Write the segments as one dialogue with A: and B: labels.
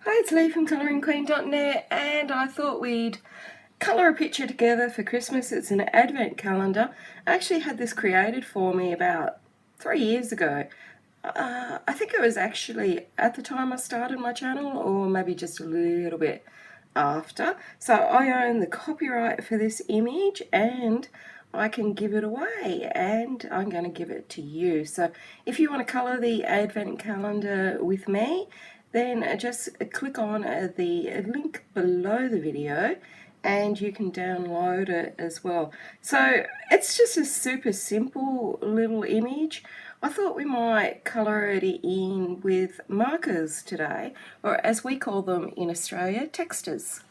A: Hi, it's Lee from ColouringQueen.net, and I thought we'd colour a picture together for Christmas. It's an advent calendar. I actually had this created for me about 3 years ago. I think it was actually at the time I started my channel, or maybe just a little bit after. So I own the copyright for this image and I can give it away, and I'm going to give it to you. So if you want to colour the advent calendar with me, then just click on the link below the video and you can download it as well. So it's just a super simple little image. I thought we might colour it in with markers today, or as we call them in Australia, textures.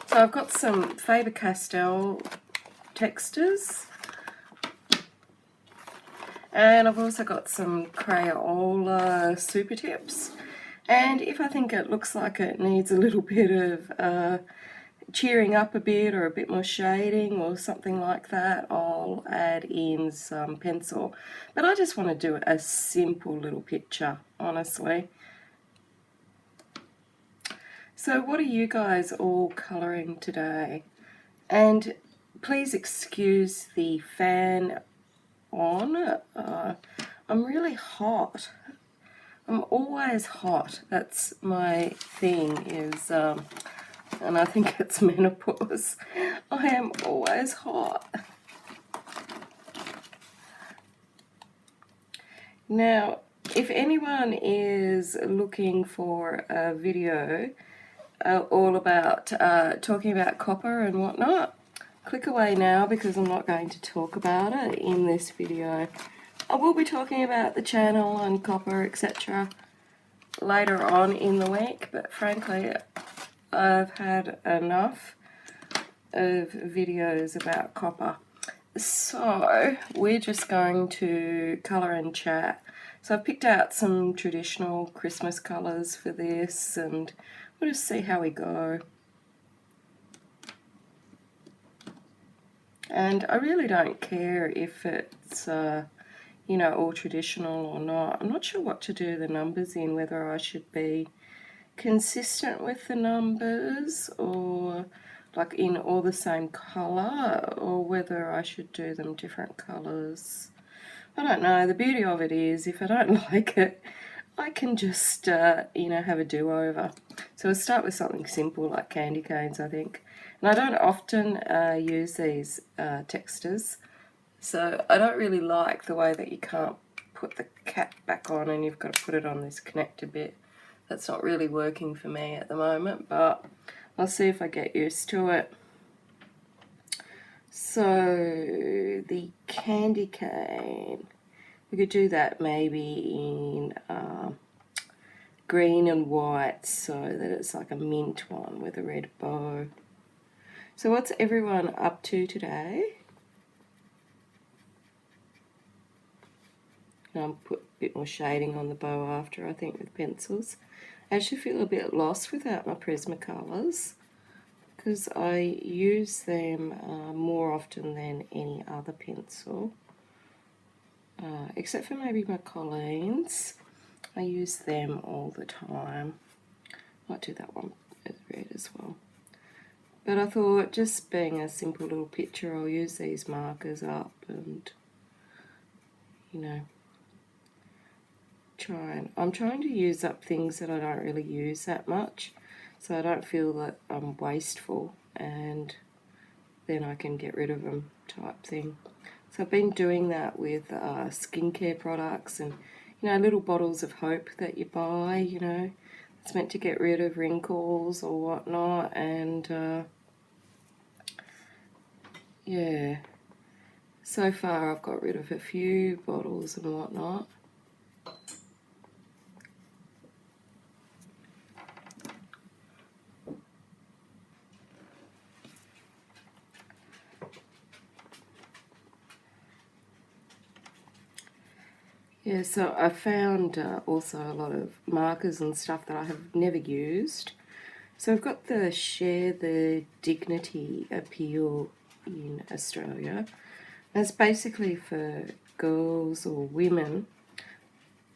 A: So I've got some Faber-Castell textures, and I've also got some Crayola super tips. And if I think it looks like it needs a little bit of cheering up a bit, or a bit more shading or something like that, I'll add in some pencil. But I just want to do a simple little picture, honestly. So what are you guys all colouring today? And please excuse the fan on. I'm really hot. I'm always hot. That's my thing, is and I think it's menopause. I am always hot. Now, if anyone is looking for a video all about talking about copper and whatnot, click away now, because I'm not going to talk about it in this video. I will be talking about the channel and copper, etc. later on in the week, but frankly I've had enough of videos about copper. So we're just going to colour and chat. So I've picked out some traditional Christmas colours for this, and we'll just see how we go. And I really don't care if it's you know, all traditional or not. I'm not sure what to do the numbers in, whether I should be consistent with the numbers, or like in all the same colour, or whether I should do them different colours. I don't know. The beauty of it is, if I don't like it, I can just you know, have a do-over. So we'll start with something simple like candy canes, I think. And I don't often use these textures, so I don't really like the way that you can't put the cap back on and you've got to put it on this connector bit. That's not really working for me at the moment, but I'll see if I get used to it. So the candy cane, we could do that maybe in green and white, so that it's like a mint one with a red bow. So what's everyone up to today? I'll put a bit more shading on the bow after, I think, with pencils. I actually feel a bit lost without my Prismacolors, because I use them more often than any other pencil, except for maybe my Colleen's. I use them all the time. Might do that one with red as well. But I thought, just being a simple little picture, I'll use these markers up and, you know, I'm trying to use up things that I don't really use that much, so I don't feel that I'm wasteful, and then I can get rid of them type thing. So I've been doing that with skincare products and, you know, little bottles of hope that you buy, you know, it's meant to get rid of wrinkles or whatnot, and yeah, so far I've got rid of a few bottles and whatnot. Yeah, so I found also a lot of markers and stuff that I have never used. So I've got the Share the Dignity appeal in Australia. That's basically for girls or women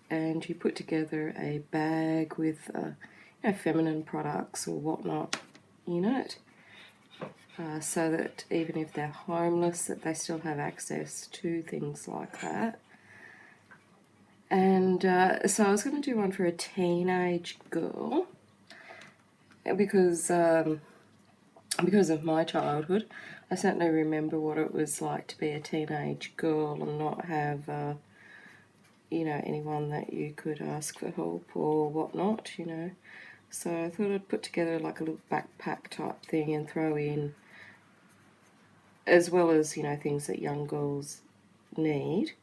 A: and she put together a bag with feminine products or whatnot in it, so that even if they're homeless, that they still have access to things like that. And so I was going to do one for a teenage girl because of my childhood. I certainly remember what it was like to be a teenage girl and not have anyone that you could ask for help or whatnot, So I thought I'd put together like a little backpack type thing and throw in, as well as, things that young girls need,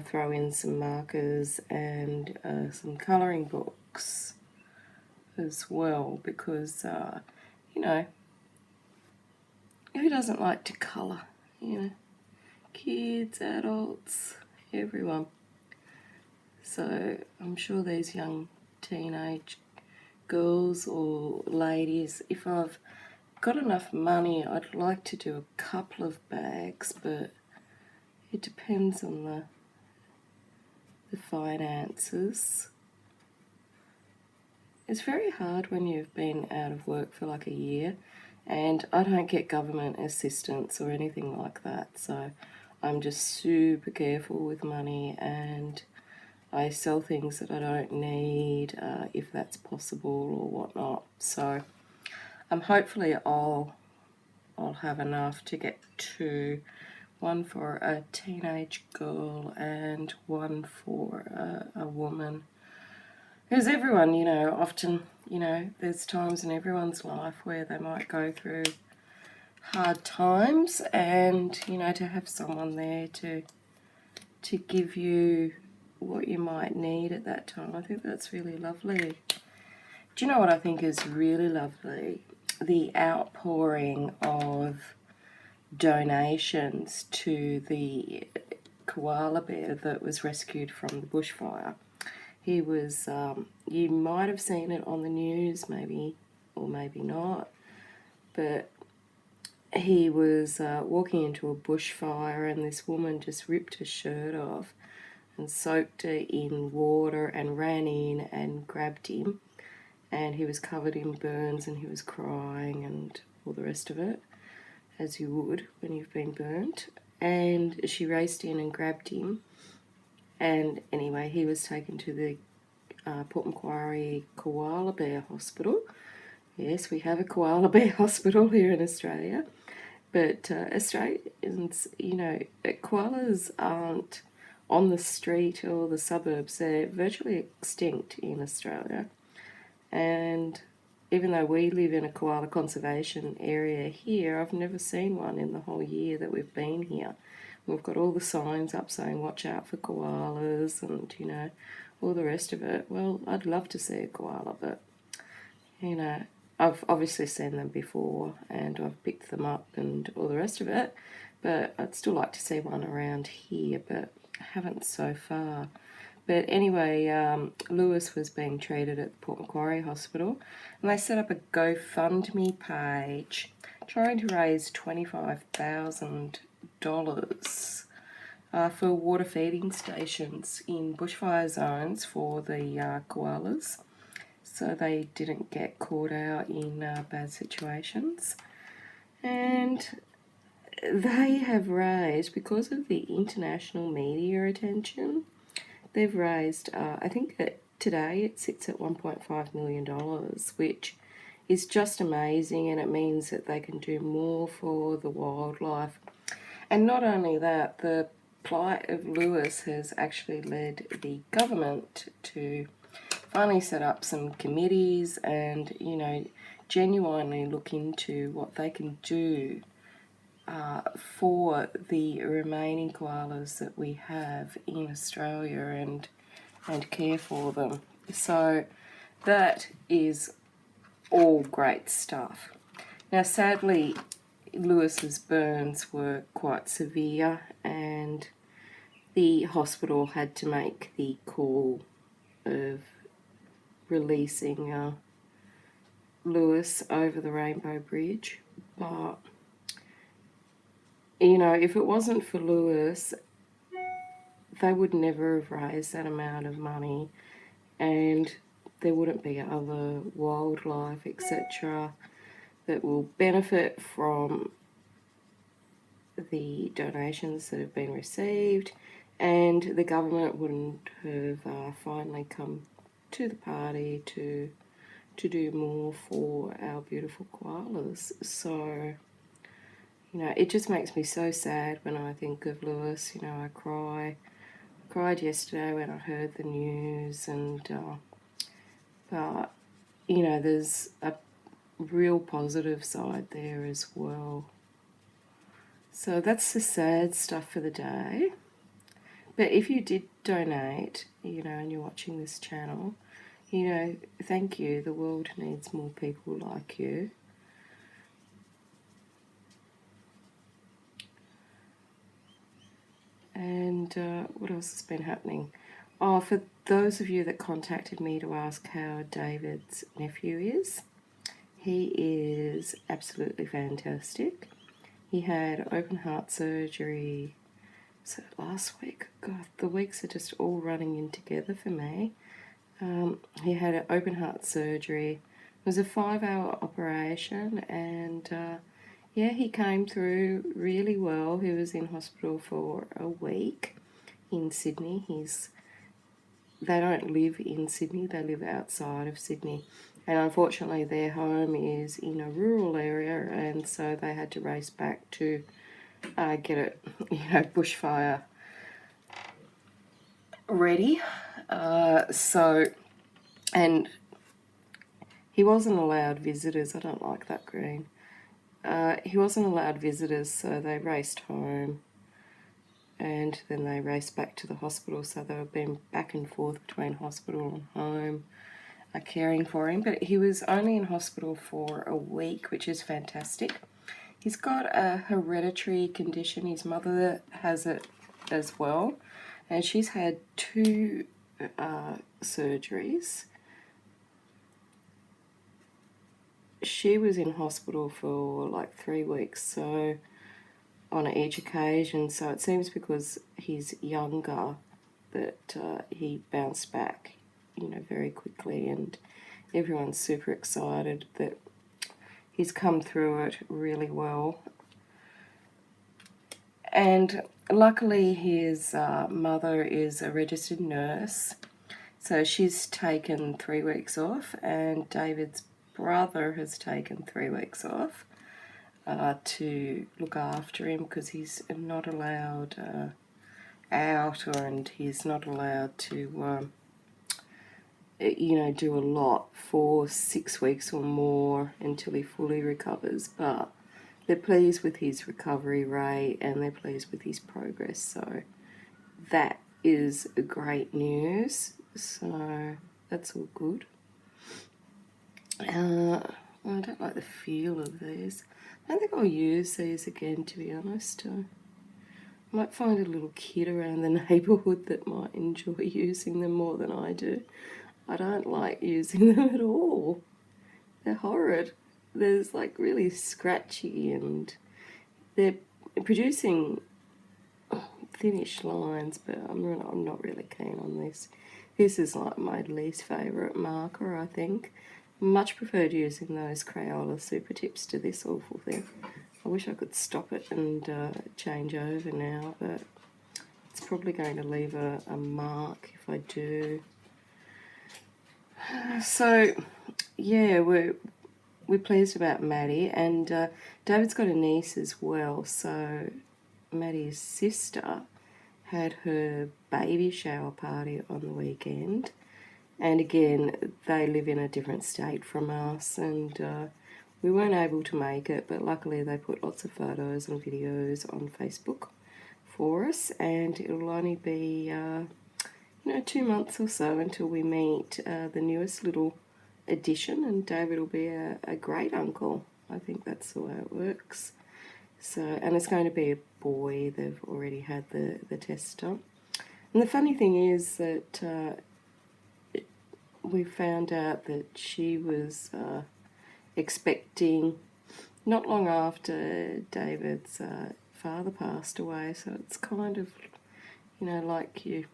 A: throw in some markers and some colouring books as well, because, who doesn't like to colour, kids, adults, everyone. So I'm sure these young teenage girls or ladies, if I've got enough money, I'd like to do a couple of bags, but it depends on the finances. It's very hard when you've been out of work for like a year, and I don't get government assistance or anything like that, so I'm just super careful with money, and I sell things that I don't need, if that's possible or whatnot. So hopefully I'll have enough to get two, one for a teenage girl and one for a woman. Because everyone, often, there's times in everyone's life where they might go through hard times, and, to have someone there to give you what you might need at that time. I think that's really lovely. Do you know what I think is really lovely? The outpouring of donations to the koala bear that was rescued from the bushfire. He was, you might have seen it on the news, maybe, or maybe not, but he was walking into a bushfire, and this woman just ripped his shirt off and soaked it in water and ran in and grabbed him, and he was covered in burns and he was crying and all the rest of it, as you would when you've been burnt. And she raced in and grabbed him, and anyway, he was taken to the Port Macquarie Koala Bear Hospital. Yes, we have a koala bear hospital here in Australia, but Australians, koalas aren't on the street or the suburbs. They're virtually extinct in Australia, and even though we live in a koala conservation area here, I've never seen one in the whole year that we've been here. We've got all the signs up saying watch out for koalas and, all the rest of it. Well, I'd love to see a koala, but, I've obviously seen them before and I've picked them up and all the rest of it, but I'd still like to see one around here, but I haven't so far. But anyway, Lewis was being treated at the Port Macquarie Hospital, and they set up a GoFundMe page trying to raise $25,000 for water feeding stations in bushfire zones for the koalas, so they didn't get caught out in bad situations. And they have raised, because of the international media attention, they've raised, I think that today it sits at $1.5 million, which is just amazing, and it means that they can do more for the wildlife. And not only that, the plight of Lewis has actually led the government to finally set up some committees and, genuinely look into what they can do for the remaining koalas that we have in Australia and care for them. So that is all great stuff. Now, sadly, Lewis's burns were quite severe, and the hospital had to make the call of releasing Lewis over the Rainbow Bridge. But, if it wasn't for Lewis, they would never have raised that amount of money, and there wouldn't be other wildlife, etc., that will benefit from the donations that have been received, and the government wouldn't have finally come to the party to do more for our beautiful koalas. So, you know, it just makes me so sad when I think of Lewis. You know, I cried yesterday when I heard the news, and but you know, there's a real positive side there as well. So that's the sad stuff for the day. But if you did donate, you know, and you're watching this channel, you know, thank you. The world needs more people like you. And what else has been happening? Oh, for those of you that contacted me to ask how David's nephew is, he is absolutely fantastic. He had open heart surgery, so last week. God, the weeks are just all running in together for me. He had an open heart surgery. It was a 5-hour operation, and yeah, he came through really well. He was in hospital for a week in Sydney. They don't live in Sydney, they live outside of Sydney. And unfortunately their home is in a rural area, and so they had to race back to get it, you know, bushfire ready. And he wasn't allowed visitors. I don't like that green. He wasn't allowed visitors, so they raced home, and then they raced back to the hospital. So they were being back and forth between hospital and home, caring for him. But he was only in hospital for a week, which is fantastic. He's got a hereditary condition. His mother has it as well, and she's had 2 surgeries. She was in hospital for like 3 weeks, so on each occasion. So it seems because he's younger that he bounced back, you know, very quickly, and everyone's super excited that he's come through it really well. And luckily his mother is a registered nurse, so she's taken 3 weeks off, and David's brother has taken 3 weeks off to look after him, because he's not allowed out, and he's not allowed to you know, do a lot for 6 weeks or more until he fully recovers. But they're pleased with his recovery rate, and they're pleased with his progress, so that is great news. So that's all good. I don't like the feel of these. I don't think I'll use these again, to be honest. I might find a little kid around the neighbourhood that might enjoy using them more than I do. I don't like using them at all. They're horrid. There's like really scratchy, and they're producing thinnish lines, but I'm not really keen on this. This is like my least favourite marker, I think. Much preferred using those Crayola Super Tips to this awful thing. I wish I could stop it and change over now, but it's probably going to leave a mark if I do. So, yeah, we're pleased about Maddie, and David's got a niece as well. So Maddie's sister had her baby shower party on the weekend, and again, they live in a different state from us, and we weren't able to make it, but luckily they put lots of photos and videos on Facebook for us, and it'll only be you know, 2 months or so until we meet the newest little addition, and David will be a great uncle. I think that's the way it works. So, and it's going to be a boy. They've already had the test done. And the funny thing is that we found out that she was expecting not long after David's father passed away. So it's kind of, you know, like you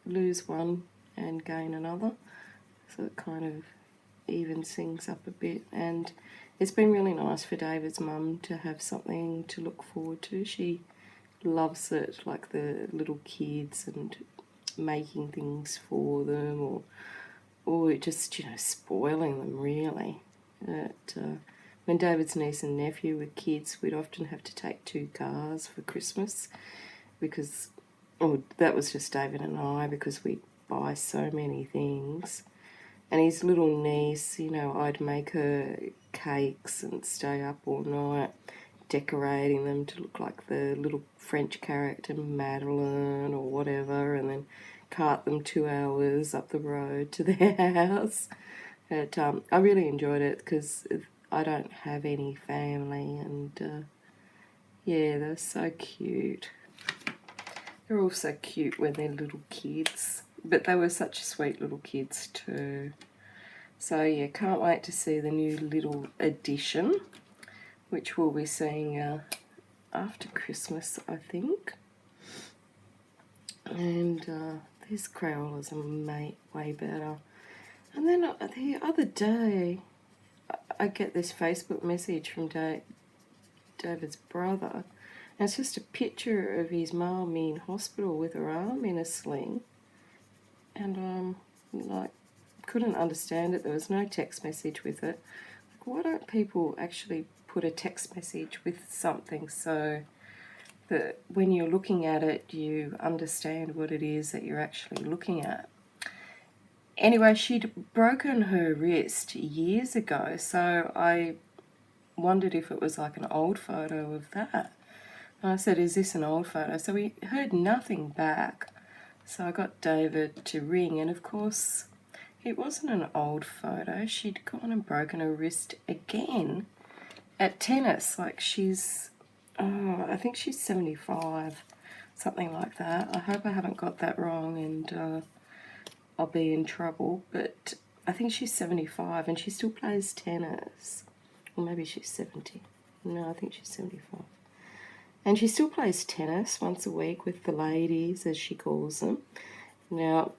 A: lose one and gain another, so it kind of evens things up a bit. And it's been really nice for David's mum to have something to look forward to. She loves it, like the little kids and making things for them, or just, you know, spoiling them, really. When David's niece and nephew were kids, we'd often have to take 2 cars for Christmas because, that was just David and I, because we'd buy so many things. And his little niece, you know, I'd make her cakes and stay up all night decorating them to look like the little French character Madeline or whatever, and then cart them 2 hours up the road to their house. But I really enjoyed it because I don't have any family, and yeah, they're so cute. They're all so cute when they're little kids, but they were such sweet little kids too. So yeah, can't wait to see the new little edition, which we'll be seeing after Christmas, I think. And these Crayolas are way better. And then the other day, I get this Facebook message from David's brother, and it's just a picture of his mum in hospital with her arm in a sling, and like, couldn't understand it. There was no text message with it. Like, why don't people actually put a text message with something so that when you're looking at it, you understand what it is that you're actually looking at? Anyway, she'd broken her wrist years ago, so I wondered if it was like an old photo of that. And I said, is this an old photo? So we heard nothing back. So I got David to ring, and of course, it wasn't an old photo. She'd gone and broken her wrist again at tennis. Like, I think she's 75, something like that. I hope I haven't got that wrong, and I'll be in trouble, but I think she's 75 and she still plays tennis. Or maybe she's 70. No, I think she's 75. And she still plays tennis once a week with the ladies, as she calls them. Now,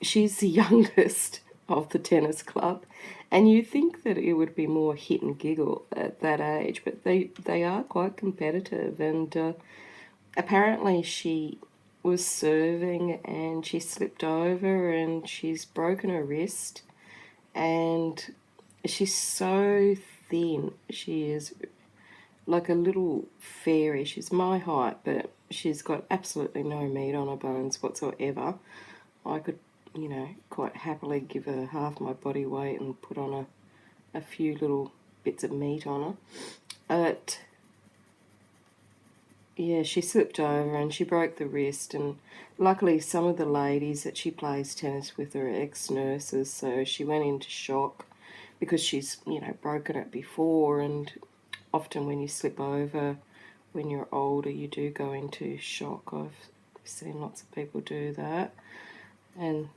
A: she's the youngest of the tennis club, and you think that it would be more hit and giggle at that age, but they are quite competitive, and apparently she was serving and she slipped over and she's broken her wrist, and she's so thin. She is like a little fairy. She's my height, but she's got absolutely no meat on her bones whatsoever. I could, you know, quite happily give her half my body weight and put on a few little bits of meat on her. But yeah, she slipped over and she broke the wrist, and luckily some of the ladies that she plays tennis with are ex-nurses, so she went into shock because she's, you know, broken it before, and often when you slip over when you're older, you do go into shock. I've seen lots of people do that, and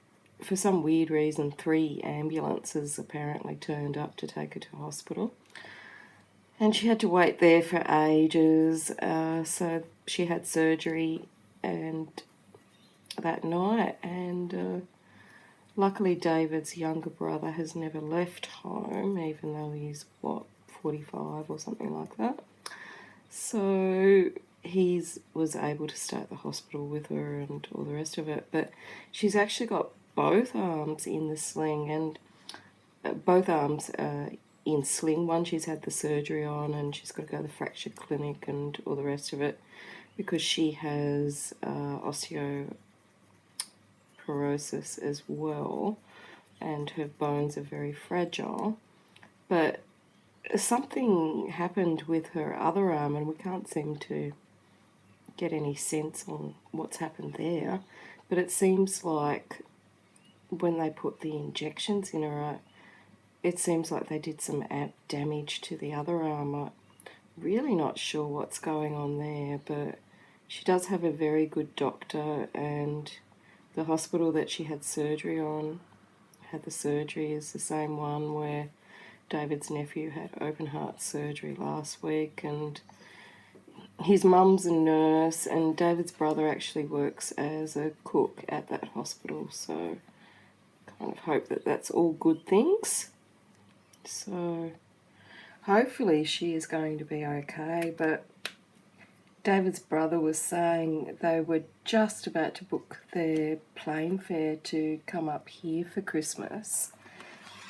A: for some weird reason 3 ambulances apparently turned up to take her to hospital. And she had to wait there for ages, so she had surgery and that night, and luckily David's younger brother has never left home, even though he's, 45 or something like that. So he was able to stay at the hospital with her and all the rest of it, but she's actually got both arms in the sling, and both arms in sling. One she's had the surgery on, and she's got to go to the fracture clinic and all the rest of it because she has osteoporosis as well, and her bones are very fragile. But something happened with her other arm, and we can't seem to get any sense on what's happened there. But it seems like when they put the injections in her, it seems like they did some damage to the other arm. I'm really not sure what's going on there, but she does have a very good doctor, and the hospital that she had the surgery is the same one where David's nephew had open heart surgery last week, and his mum's a nurse, and David's brother actually works as a cook at that hospital, so kind of hope that that's all good things. So hopefully she is going to be okay, but David's brother was saying they were just about to book their plane fare to come up here for Christmas,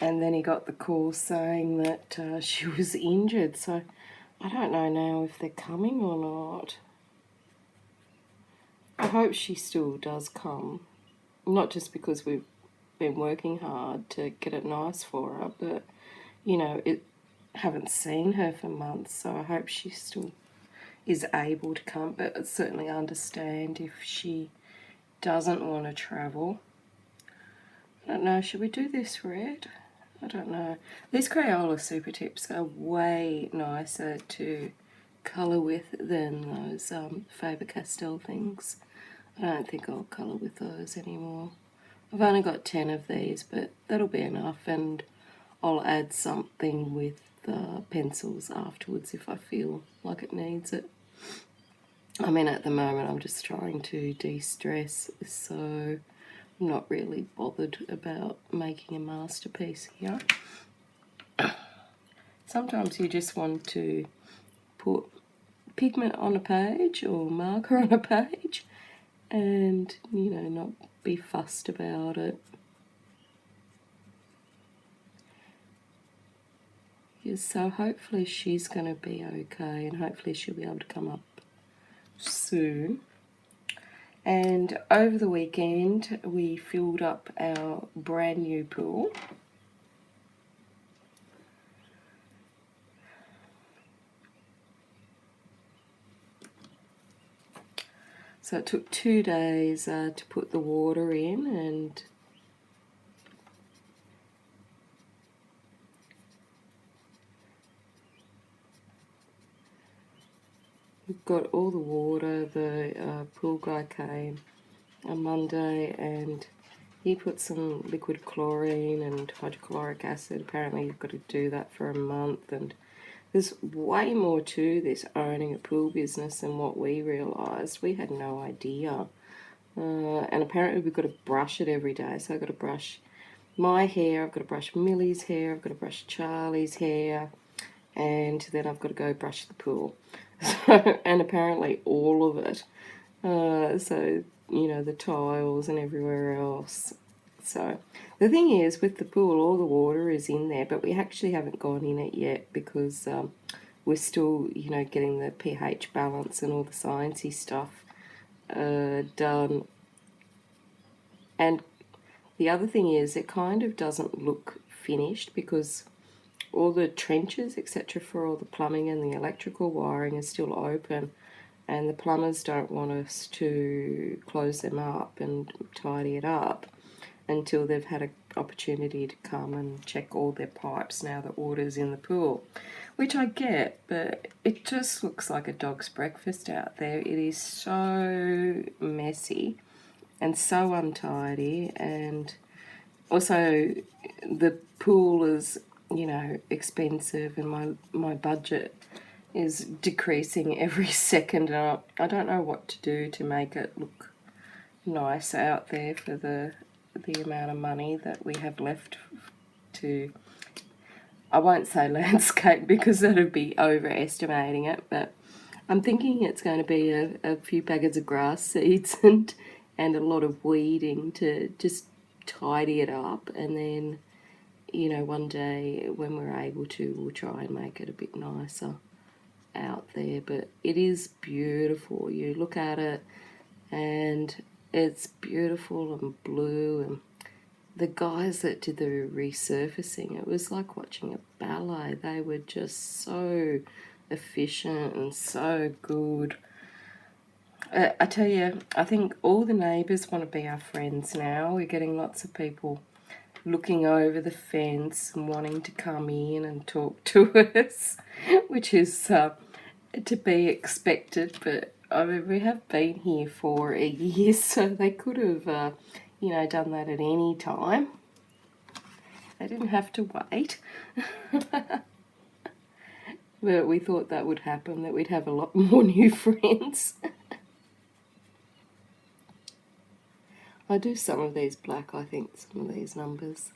A: and then he got the call saying that she was injured, so I don't know now if they're coming or not. I hope she still does come, not just because we've been working hard to get it nice for her, but, you know, haven't seen her for months, so I hope she still is able to come, but I certainly understand if she doesn't want to travel. I don't know, should we do this red? I don't know. These Crayola Super Tips are way nicer to colour with than those Faber-Castell things. I don't think I'll colour with those anymore. I've only got 10 of these, but that'll be enough, and I'll add something with pencils afterwards if I feel like it needs it. I mean, at the moment I'm just trying to de-stress, so I'm not really bothered about making a masterpiece here. Sometimes you just want to put pigment on a page or marker on a page and, you know, not be fussed about it. Yes, so hopefully she's going to be okay, and hopefully she'll be able to come up soon. And over the weekend we filled up our brand new pool. So it took 2 days to put the water in, and we've got all the water. The pool guy came on Monday and he put some liquid chlorine and hydrochloric acid. Apparently you've got to do that for a month, and there's way more to this owning a pool business than what we realised. We had no idea. And apparently we've got to brush it every day. So I've got to brush my hair, I've got to brush Millie's hair, I've got to brush Charlie's hair, and then I've got to go brush the pool. And apparently all of it. So, you know, the tiles and everywhere else. So the thing is, with the pool, all the water is in there, but we actually haven't gone in it yet because we're still, you know, getting the pH balance and all the sciencey stuff done. And the other thing is, it kind of doesn't look finished because all the trenches, etc., for all the plumbing and the electrical wiring is still open, and the plumbers don't want us to close them up and tidy it up until they've had an opportunity to come and check all their pipes now that water's in the pool, which I get, but it just looks like a dog's breakfast out there. It is so messy and so untidy, and also the pool is, you know, expensive, and my budget is decreasing every second, and I don't know what to do to make it look nice out there for the amount of money that we have left to, I won't say landscape because that would be overestimating it, but I'm thinking it's going to be a few packets of grass seeds and a lot of weeding to just tidy it up, and then, you know, one day when we're able to, we'll try and make it a bit nicer out there. But it is beautiful. You look at it and it's beautiful and blue, and the guys that did the resurfacing, it was like watching a ballet. They were just so efficient and so good. I tell you, I think all the neighbours want to be our friends now. We're getting lots of people looking over the fence and wanting to come in and talk to us, which is to be expected. But I mean, we have been here for a year, so they could have, you know, done that at any time. They didn't have to wait. But we thought that would happen, that we'd have a lot more new friends. I do some of these black, I think, some of these numbers.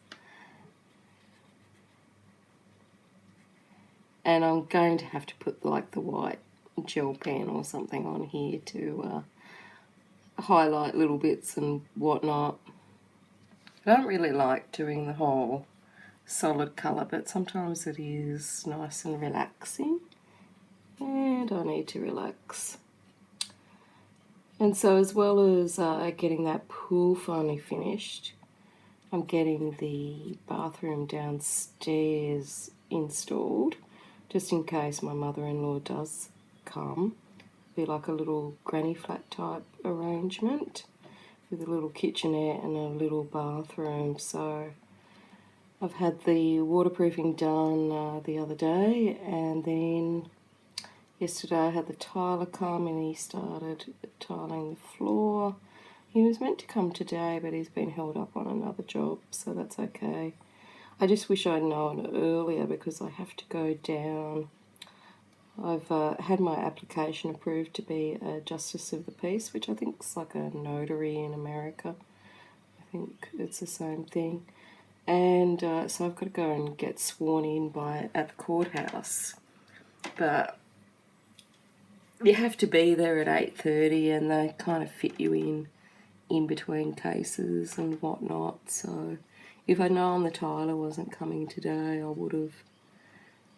A: And I'm going to have to put like the white gel pen or something on here to highlight little bits and whatnot. I don't really like doing the whole solid colour, but sometimes it is nice and relaxing, and I need to relax. And so, as well as getting that pool finally finished, I'm getting the bathroom downstairs installed, just in case my mother-in-law does come. Be like a little granny flat type arrangement with a little kitchenette and a little bathroom. So I've had the waterproofing done the other day, and then yesterday I had the tiler come and he started tiling the floor. He was meant to come today, but he's been held up on another job, so that's okay. I just wish I'd known earlier because I have to go down. I've had my application approved to be a Justice of the Peace, which I think is like a notary in America. I think it's the same thing. And so I've got to go and get sworn in at the courthouse. But you have to be there at 8:30, and they kind of fit you in between cases and whatnot. So if I'd known the tiler wasn't coming today, I would have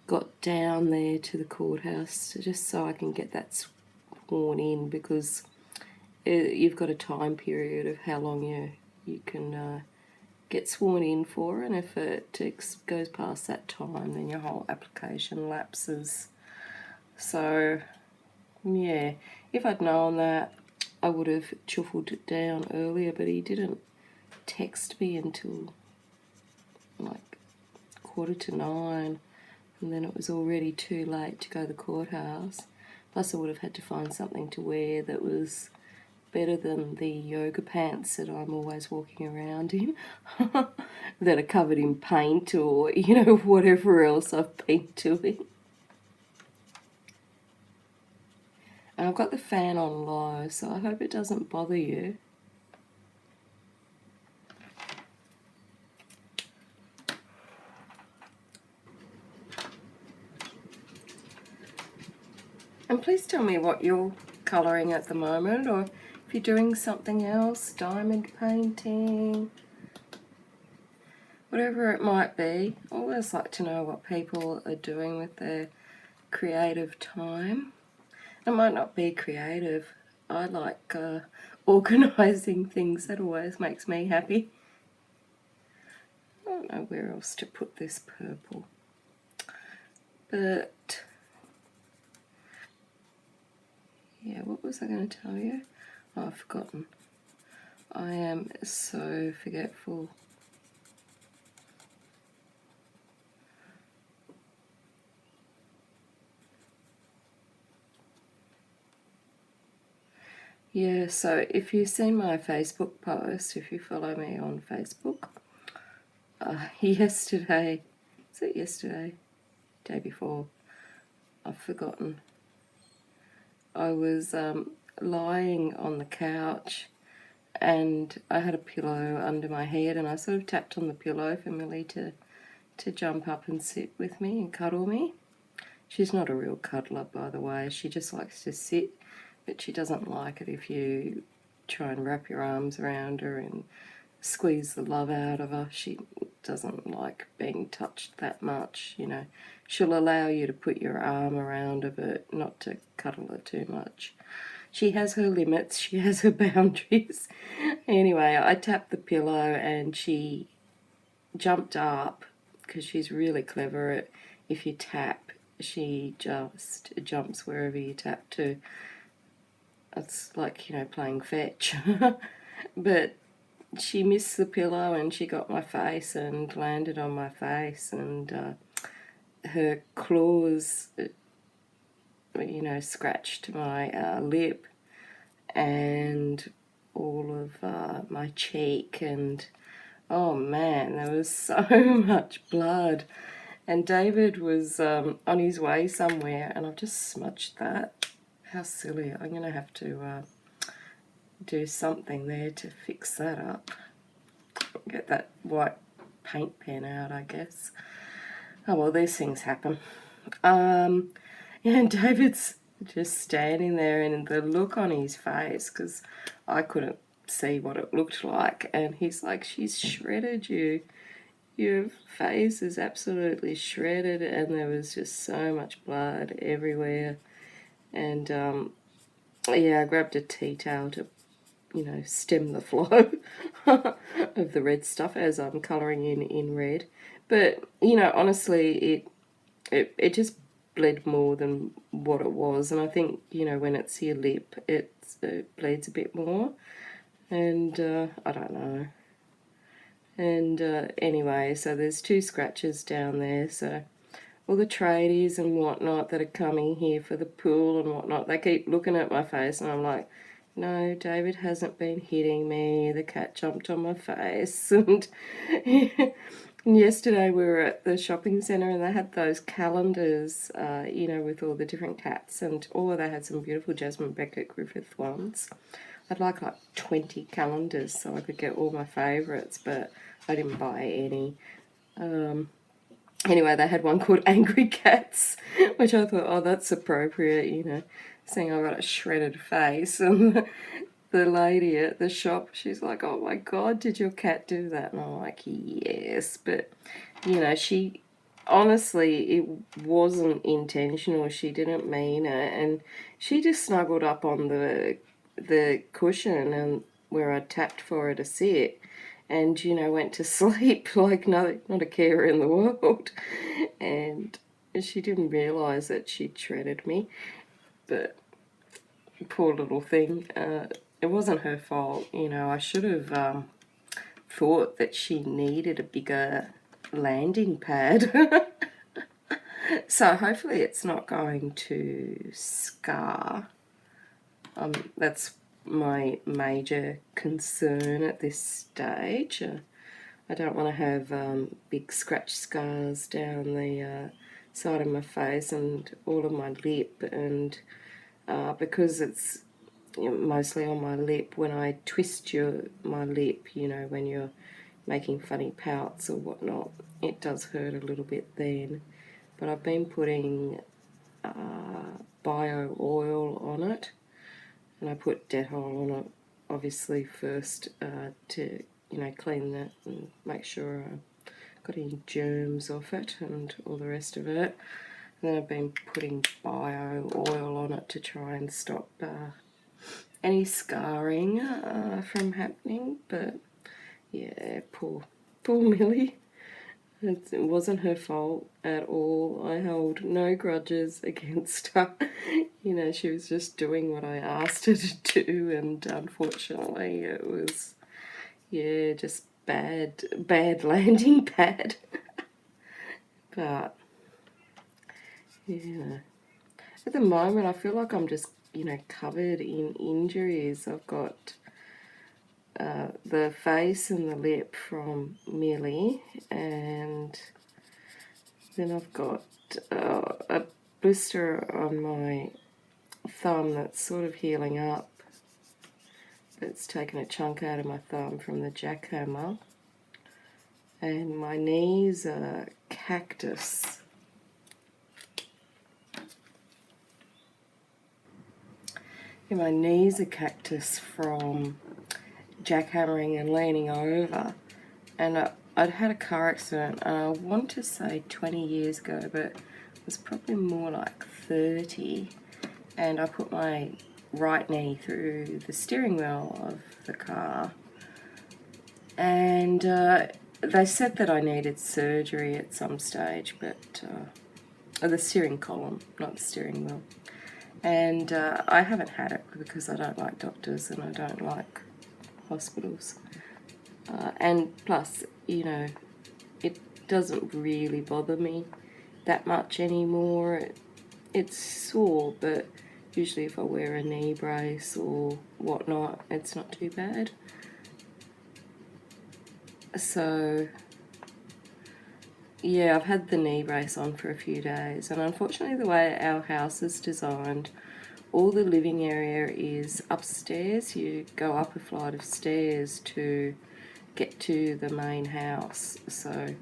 A: got down there to the courthouse just so I can get that sworn in, because you've got a time period of how long you can get sworn in for, and if it goes past that time, then your whole application lapses. So yeah, if I'd known that, I would have chuffled it down earlier, but he didn't text me until like 9:15, and then it was already too late to go to the courthouse. Plus I would have had to find something to wear that was better than the yoga pants that I'm always walking around in that are covered in paint or, whatever else I've been doing. And I've got the fan on low, so I hope it doesn't bother you. And please tell me what you're colouring at the moment, or if you're doing something else, diamond painting, whatever it might be. I always like to know what people are doing with their creative time. It might not be creative. I like organising things. That always makes me happy. I don't know where else to put this purple. But yeah, what was I going to tell you? Oh, I've forgotten. I am so forgetful. Yeah, so if you've seen my Facebook post, if you follow me on Facebook, yesterday, is it yesterday? Day before, I've forgotten. I was lying on the couch and I had a pillow under my head, and I sort of tapped on the pillow for Millie to jump up and sit with me and cuddle me. She's not a real cuddler, by the way. She just likes to sit, but she doesn't like it if you try and wrap your arms around her and squeeze the love out of her. She doesn't like being touched that much, She'll allow you to put your arm around her, but not to cuddle her too much. She has her limits, she has her boundaries. Anyway, I tapped the pillow and she jumped up, because she's really clever at, if you tap, she just jumps wherever you tap to. It's like, playing fetch. But she missed the pillow and she got my face and landed on my face, and her claws, scratched my lip and all of my cheek, and oh man, there was so much blood. And David was on his way somewhere, and I've just smudged that. How silly. I'm going to have to do something there to fix that up. Get that white paint pen out, I guess. Oh, well, these things happen. And David's just standing there, and the look on his face, because I couldn't see what it looked like, and he's like, she's shredded you. Your face is absolutely shredded, and there was just so much blood everywhere. And yeah, I grabbed a tea towel to, stem the flow of the red stuff as I'm colouring in red. But honestly, it just bled more than what it was, and I think when it's your lip, it bleeds a bit more, and I don't know. And anyway, so there's 2 scratches down there, so all the tradies and whatnot that are coming here for the pool and whatnot, they keep looking at my face, and I'm like, no, David hasn't been hitting me, the cat jumped on my face. And yesterday we were at the shopping centre, and they had those calendars, with all the different cats, and they had some beautiful Jasmine Beckett Griffith ones. I'd like 20 calendars so I could get all my favourites, but I didn't buy any. Anyway, they had one called Angry Cats, which I thought, oh, that's appropriate, saying I've got a shredded face. And the lady at the shop, she's like, oh my God, did your cat do that? And I'm like, yes. But, she, honestly, it wasn't intentional. She didn't mean it. And she just snuggled up on the cushion and where I tapped for her to sit, and went to sleep like not a care in the world. And she didn't realise that she'd shredded me, but poor little thing. It wasn't her fault. I should have thought that she needed a bigger landing pad. So hopefully it's not going to scar. That's my major concern at this stage. I don't want to have big scratch scars down the side of my face and all of my lip, and because it's mostly on my lip, when I twist my lip, when you're making funny pouts or whatnot, it does hurt a little bit then. But I've been putting bio oil on it, and I put Dettol on it, obviously, first to, clean that and make sure I got any germs off it and all the rest of it. And then I've been putting bio oil on it to try and stop any scarring from happening. But yeah, poor Millie. It wasn't her fault at all. I held no grudges against her. She was just doing what I asked her to do, and unfortunately it was, just bad landing pad. But, yeah. At the moment I feel like I'm just, covered in injuries. I've got the face and the lip from Millie, and then I've got a blister on my thumb that's sort of healing up. It's taken a chunk out of my thumb from the jackhammer, and my knees are cactus. Yeah, my knees are cactus from jackhammering and leaning over, and I'd had a car accident, and I want to say 20 years ago, but it was probably more like 30, and I put my right knee through the steering wheel of the car, and they said that I needed surgery at some stage, but the steering column, not the steering wheel. And I haven't had it because I don't like doctors and I don't like hospitals. And plus, it doesn't really bother me that much anymore. It's sore, but usually if I wear a knee brace or whatnot, it's not too bad. So, Yeah, I've had the knee brace on for a few days, and unfortunately the way our house is designed, all the living area is upstairs. You go up a flight of stairs to get to the main house. So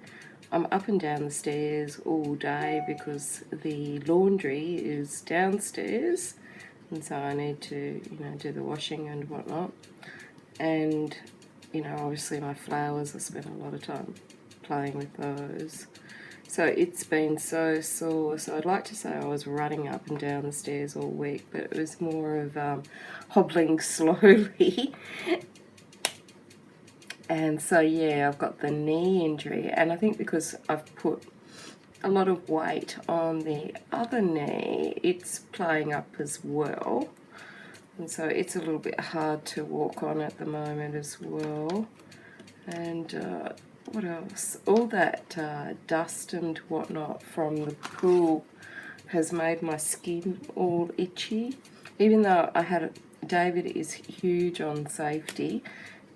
A: I'm up and down the stairs all day because the laundry is downstairs, and so I need to, do the washing and whatnot. And, obviously my flowers, I spend a lot of time playing with those. So it's been so sore. So I'd like to say I was running up and down the stairs all week, but it was more of hobbling slowly. And so, yeah, I've got the knee injury. And I think because I've put a lot of weight on the other knee, it's playing up as well. And so it's a little bit hard to walk on at the moment as well. And what else? All that dust and whatnot from the pool has made my skin all itchy. Even though David is huge on safety,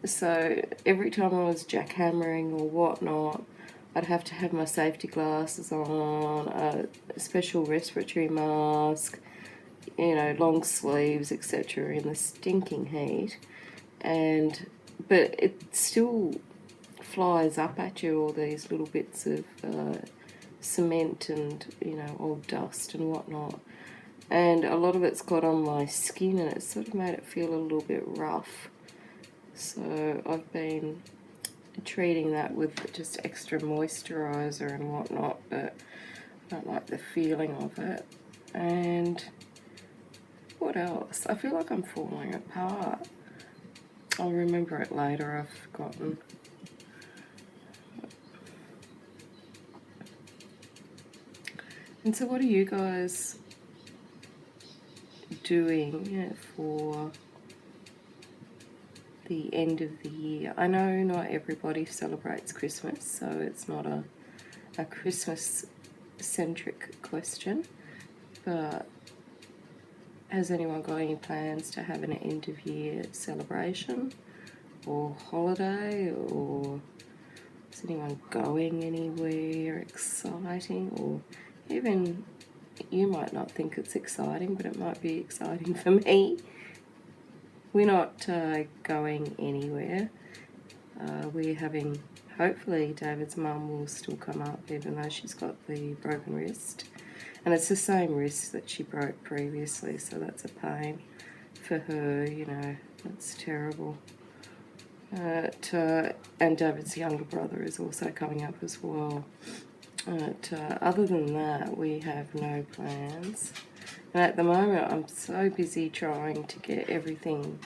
A: so every time I was jackhammering or whatnot, I'd have to have my safety glasses on, a special respiratory mask, long sleeves, etc. in the stinking heat. But it still flies up at you, all these little bits of cement and, old dust and whatnot. And a lot of it's got on my skin, and it's sort of made it feel a little bit rough. So I've been treating that with just extra moisturiser and whatnot, but I don't like the feeling of it. And what else? I feel like I'm falling apart. I'll remember it later, I've forgotten. And so what are you guys doing for the end of the year? I know not everybody celebrates Christmas, so it's not a Christmas-centric question, but has anyone got any plans to have an end-of-year celebration or holiday, or is anyone going anywhere exciting? Or even, you might not think it's exciting, but it might be exciting for me. We're not going anywhere. We're having, hopefully David's mum will still come up, even though she's got the broken wrist. And it's the same wrist that she broke previously, so that's a pain for her, it's terrible. And David's younger brother is also coming up as well. Other than that, we have no plans. And at the moment, I'm so busy trying to get everything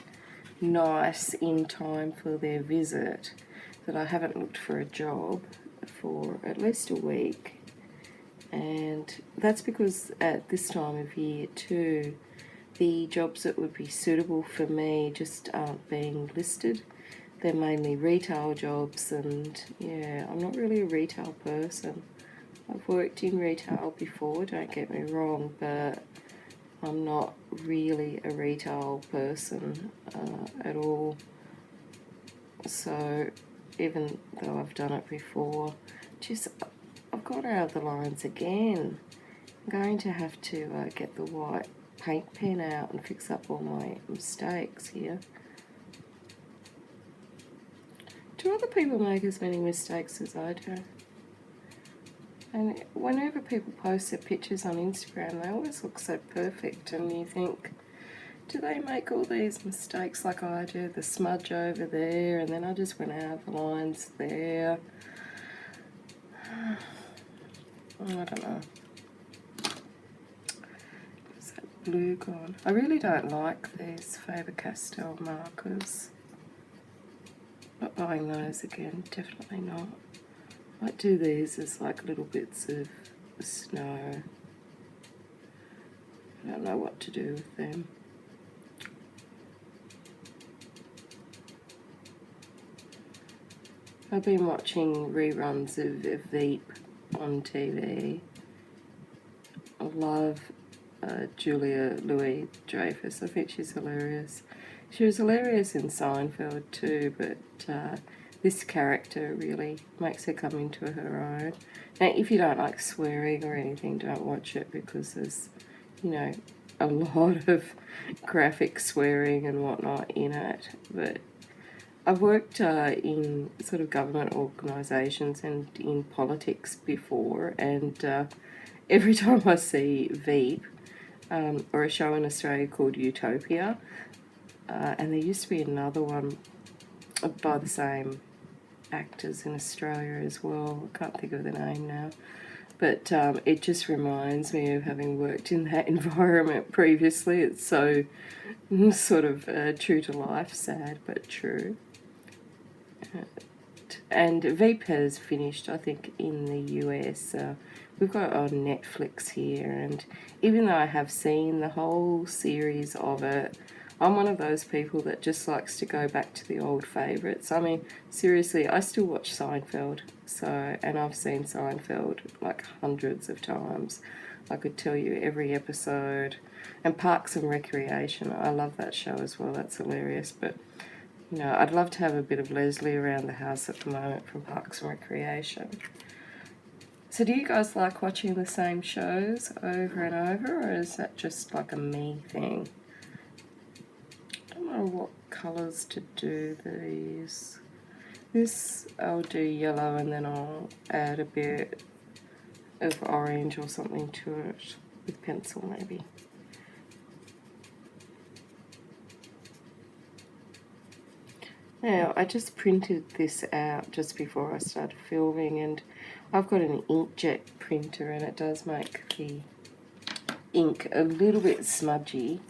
A: nice in time for their visit that I haven't looked for a job for at least a week. And that's because at this time of year too, the jobs that would be suitable for me just aren't being listed. They're mainly retail jobs, and yeah, I'm not really a retail person. I've worked in retail before, don't get me wrong, but I'm not really a retail person at all. So even though I've done it before, I've got out of the lines again. I'm going to have to get the white paint pen out and fix up all my mistakes here. Do other people make as many mistakes as I do? And whenever people post their pictures on Instagram, they always look so perfect, and you think, do they make all these mistakes like I do? The smudge over there, and then I just went out of the lines there. I don't know. Is that blue gone? I really don't like these Faber-Castell markers. Not buying those again, definitely not. Might do these as like little bits of snow. I don't know what to do with them. I've been watching reruns of Veep on TV. I love Julia Louis-Dreyfus. I think she's hilarious. She was hilarious in Seinfeld too, but this character really makes her come into her own. Now, if you don't like swearing or anything, don't watch it, because there's, you know, a lot of graphic swearing and whatnot in it. But I've worked in sort of government organisations and in politics before, and every time I see Veep, or a show in Australia called Utopia, and there used to be another one by the same actors in Australia as well. I can't think of the name now. But it just reminds me of having worked in that environment previously. It's so sort of true to life, sad but true. And Veep has finished, I think, in the US. We've got it on Netflix here, and even though I have seen the whole series of it, I'm one of those people that just likes to go back to the old favourites. I mean, seriously, I still watch Seinfeld, and I've seen Seinfeld like hundreds of times. I could tell you every episode. And Parks and Recreation, I love that show as well. That's hilarious. But you know, I'd love to have a bit of Leslie around the house at the moment from Parks and Recreation. So do you guys like watching the same shows over and over, or is that just like a me thing? I don't know what colours to do these. This I'll do yellow, and then I'll add a bit of orange or something to it with pencil maybe. Now, I just printed this out just before I started filming, and I've got an inkjet printer, and it does make the ink a little bit smudgy.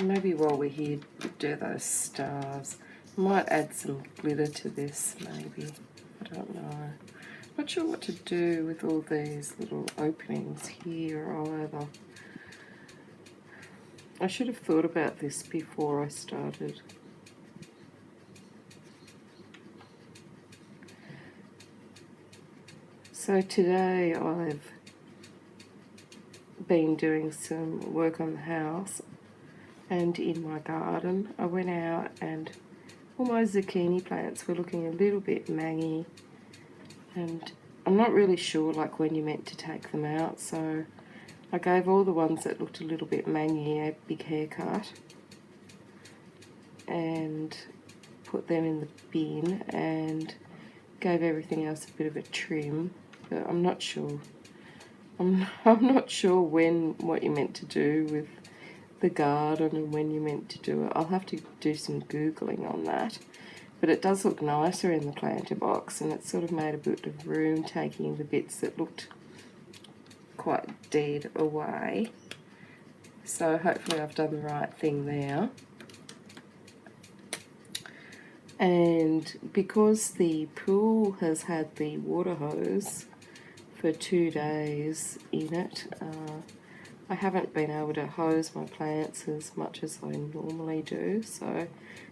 A: Maybe while we're here, do those stars. I might add some glitter to this, maybe. I don't know. Not sure what to do with all these little openings here either. I should have thought about this before I started. So today I've been doing some work on the house and in my garden. I went out, and all my zucchini plants were looking a little bit mangy, and I'm not really sure like when you're meant to take them out, so I gave all the ones that looked a little bit mangy a big haircut and put them in the bin, and gave everything else a bit of a trim. But I'm not sure. I'm not sure what you're meant to do with the garden and when you're meant to do it. I'll have to do some Googling on that. But it does look nicer in the planter box, and it's sort of made a bit of room, taking the bits that looked quite dead away. So hopefully I've done the right thing there. And because the pool has had the water hose for 2 days in it, I haven't been able to hose my plants as much as I normally do. So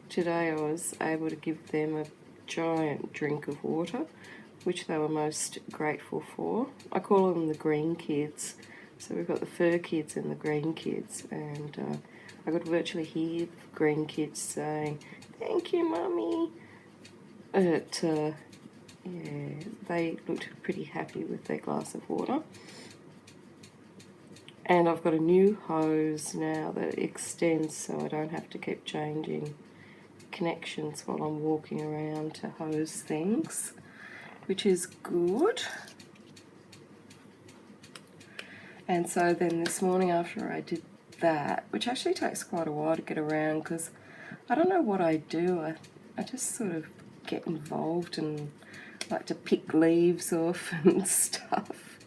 A: today I was able to give them a giant drink of water, which they were most grateful for. I call them the green kids. So we've got the fur kids and the green kids, and I could virtually hear the green kids saying, "Thank you, Mummy." But yeah, they looked pretty happy with their glass of water. And I've got a new hose now that extends, so I don't have to keep changing connections while I'm walking around to hose things, which is good. And so then this morning after I did that, which actually takes quite a while to get around, because I don't know what I do. I just sort of get involved and like to pick leaves off and stuff,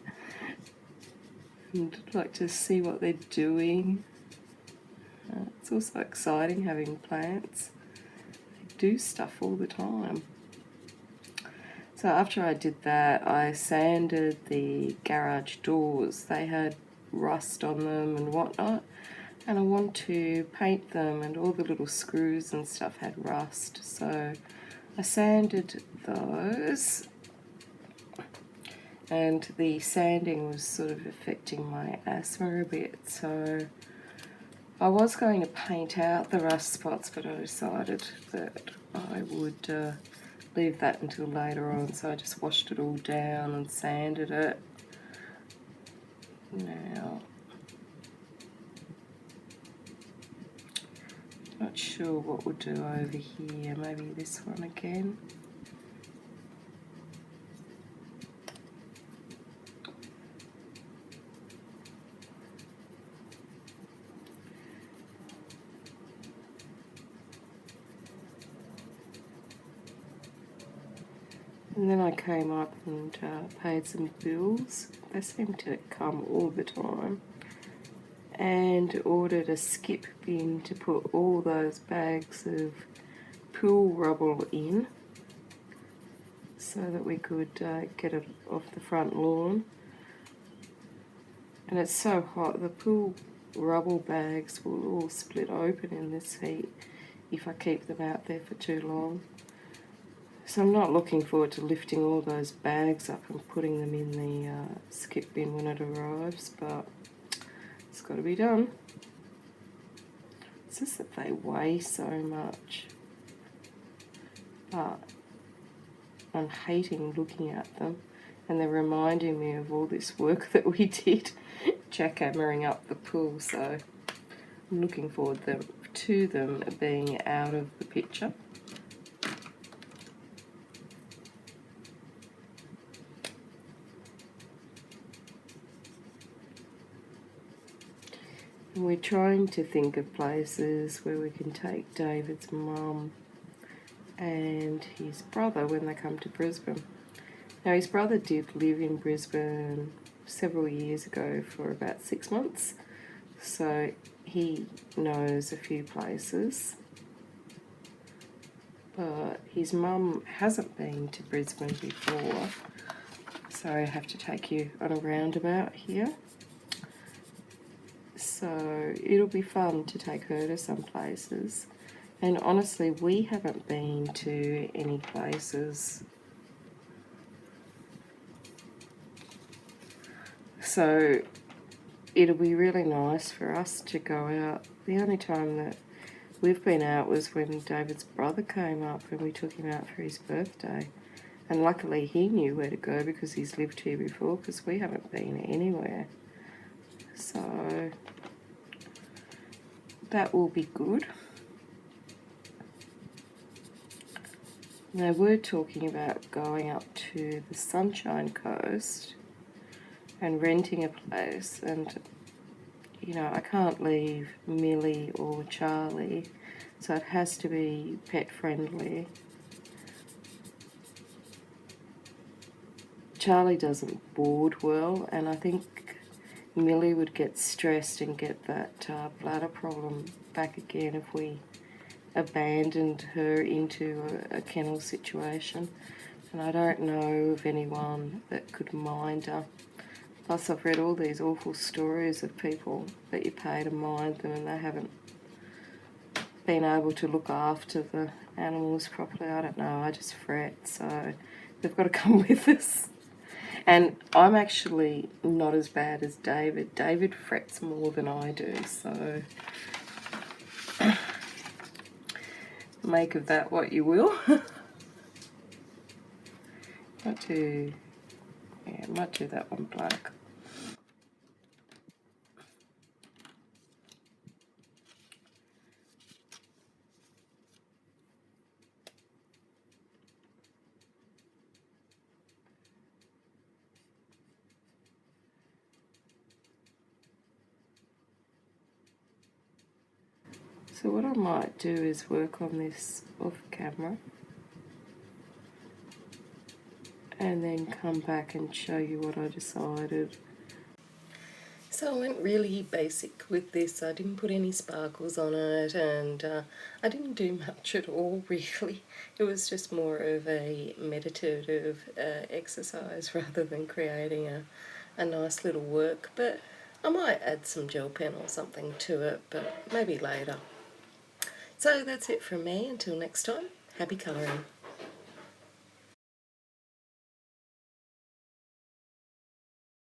A: and like to see what they're doing. It's also exciting having plants. They do stuff all the time. So after I did that, I sanded the garage doors. They had rust on them and whatnot, and I want to paint them, and all the little screws and stuff had rust. So I sanded those, and the sanding was sort of affecting my asthma a bit, so I was going to paint out the rust spots, but I decided that I would leave that until later on, so I just washed it all down and sanded it. Now, not sure what we'll do over here, maybe this one again. And then I came up and paid some bills. They seem to come all the time. And ordered a skip bin to put all those bags of pool rubble in so that we could get it off the front lawn. And it's so hot, the pool rubble bags will all split open in this heat if I keep them out there for too long. So I'm not looking forward to lifting all those bags up and putting them in the skip bin when it arrives, but it's got to be done. It's just that they weigh so much, but I'm hating looking at them, and they're reminding me of all this work that we did jackhammering up the pool, so I'm looking forward to them being out of the picture. And we're trying to think of places where we can take David's mum and his brother when they come to Brisbane. Now, his brother did live in Brisbane several years ago for about 6 months, so he knows a few places. But his mum hasn't been to Brisbane before, so I have to take you on a roundabout here. So it'll be fun to take her to some places. And honestly, we haven't been to any places. So it'll be really nice for us to go out. The only time that we've been out was when David's brother came up and we took him out for his birthday. And luckily he knew where to go because he's lived here before, because we haven't been anywhere. So that will be good. Now we're talking about going up to the Sunshine Coast and renting a place, and you know, I can't leave Millie or Charlie, so it has to be pet friendly. Charlie doesn't board well, and I think Millie would get stressed and get that bladder problem back again if we abandoned her into a kennel situation. And I don't know of anyone that could mind her. Plus I've read all these awful stories of people that you pay to mind them and they haven't been able to look after the animals properly. I don't know, I just fret, so they've got to come with us. And I'm actually not as bad as David. David frets more than I do, so make of that what you will. Might do that one black. So what I might do is work on this off camera and then come back and show you what I decided. So I went really basic with this. I didn't put any sparkles on it, and I didn't do much at all really. It was just more of a meditative exercise rather than creating a nice little work. But I might add some gel pen or something to it, but maybe later. So that's it from me. Until next time, happy colouring.